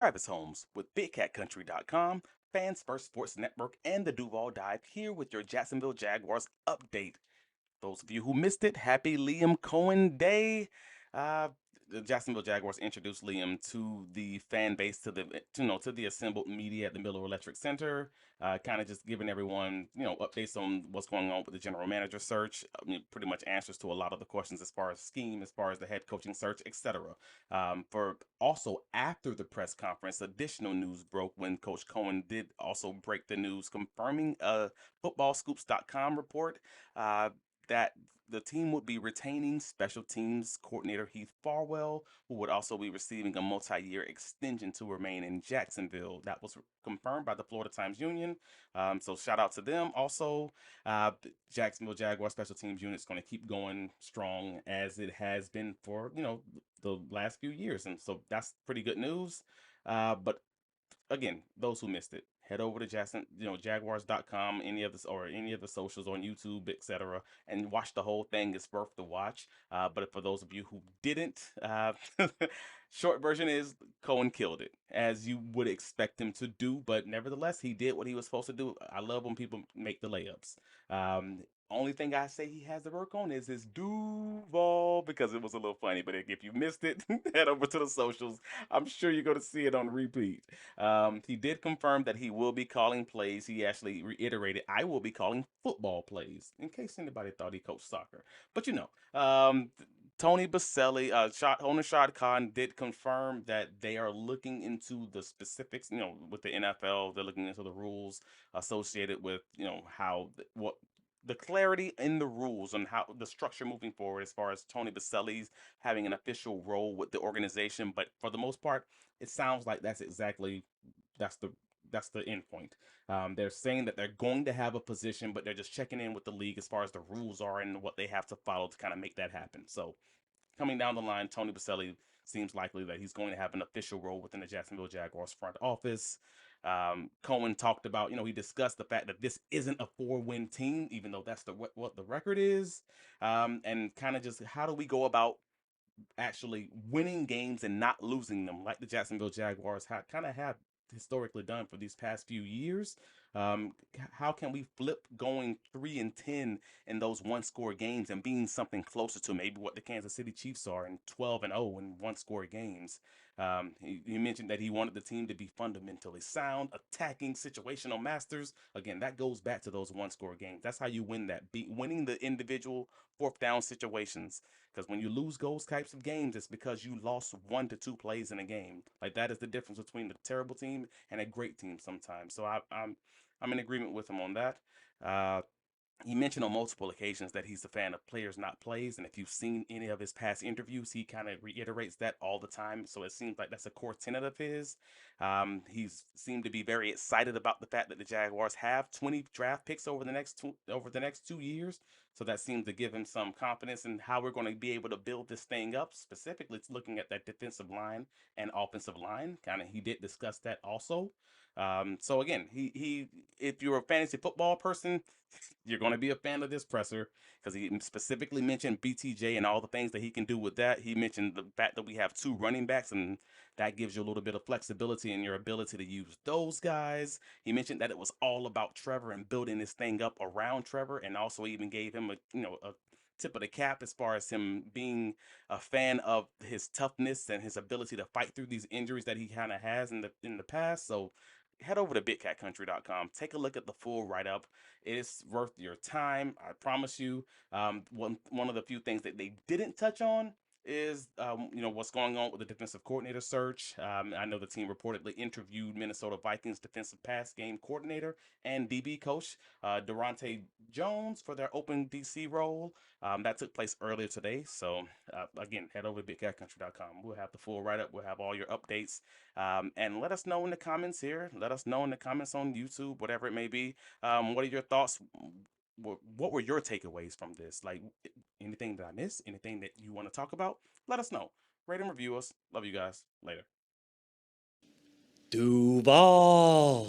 Travis Holmes with BigCatCountry.com, Fans First Sports Network, and the Duval Dive here with your Jacksonville Jaguars update. Those of you who missed it, happy Liam Coen Day. Uh, the Jacksonville Jaguars introduced Liam to the fan base, to the assembled media at the Miller Electric Center. Kind of just giving everyone, updates on what's going on with the general manager search. I mean, pretty much answers to a lot of the questions as far as scheme, as far as the head coaching search, etc. For also after the press conference, additional news broke when Coach Coen did also break the news, confirming a FootballScoops.com report. That the team would be retaining special teams coordinator Heath Farwell, who would also be receiving a multi-year extension to remain in Jacksonville. That was confirmed by the Florida Times Union. So shout out to them. Also, the Jacksonville Jaguar special teams unit is going to keep going strong as it has been for the last few years, and so that's pretty good news. But again, those who missed it, head over to Jaguars.com, any of the socials on YouTube, etc., and watch the whole thing. It's worth the watch. But for those of you who didn't, short version is Cohen killed it, as you would expect him to do. But nevertheless, he did what he was supposed to do. I love when people make the layups. Only thing I say he has to work on is his Duval, because it was a little funny. But if you missed it, head over to the socials. I'm sure you're going to see it on repeat. He did confirm that he will be calling plays. He actually reiterated, I will be calling football plays, in case anybody thought he coached soccer. But Tony Baselli, owner Shad Khan did confirm that they are looking into the specifics, with the NFL. They're looking into the rules associated with, what the clarity in the rules and how the structure moving forward as far as Tony Baselli's having an official role with the organization. But for the most part, it sounds like that's the that's the end point. They're saying that they're going to have a position, but they're just checking in with the league as far as the rules are and what they have to follow to kind of make that happen. So coming down the line, Tony Baselli seems likely that he's going to have an official role within the Jacksonville Jaguars front office. Cohen talked about, he discussed the fact that this isn't a four-win team, even though that's what the record is, and kind of just how do we go about actually winning games and not losing them, like the Jacksonville Jaguars kind of have historically done for these past few years. How can we flip going 3-10 in those one-score games and being something closer to maybe what the Kansas City Chiefs are in 12-0 in one-score games? He mentioned that he wanted the team to be fundamentally sound, attacking, situational masters. Again, that goes back to those one-score games. That's how you win that. Winning the individual fourth down situations. Because when you lose those types of games, it's because you lost 1 to 2 plays in a game. Like that is the difference between a terrible team and a great team sometimes. So I'm in agreement with him on that. Uh, he mentioned on multiple occasions that he's a fan of players, not plays. And if you've seen any of his past interviews, he kind of reiterates that all the time. So it seems like that's a core tenet of his. He's seemed to be very excited about the fact that the Jaguars have 20 draft picks over the next 2 years. So that seems to give him some confidence in how we're going to be able to build this thing up. Specifically, it's looking at that defensive line and offensive line. Kind of, he did discuss that also. So again, he if you're a fantasy football person, you're going to be a fan of this presser because he specifically mentioned BTJ and all the things that he can do with that. He mentioned the fact that we have two running backs, and that gives you a little bit of flexibility in your ability to use those guys. He mentioned that it was all about Trevor and building this thing up around Trevor, and also even gave him a tip of the cap as far as him being a fan of his toughness and his ability to fight through these injuries that he kind of has in the past. So head over to BigCatCountry.com. Take a look at the full write up. It's worth your time, I promise you. One of the few things that they didn't touch on is what's going on with the defensive coordinator search. I know the team reportedly interviewed Minnesota Vikings defensive pass game coordinator and DB coach Durante Jones for their open DC role. That took place earlier today. So again, head over to BigCatCountry.com. We'll have the full write up. We'll have all your updates. And let us know in the comments here. Let us know in the comments on YouTube, whatever it may be. What are your thoughts? What were your takeaways from this? Like anything that I missed, anything that you want to talk about, let us know. Rate and review us. Love you guys. Later. Duval.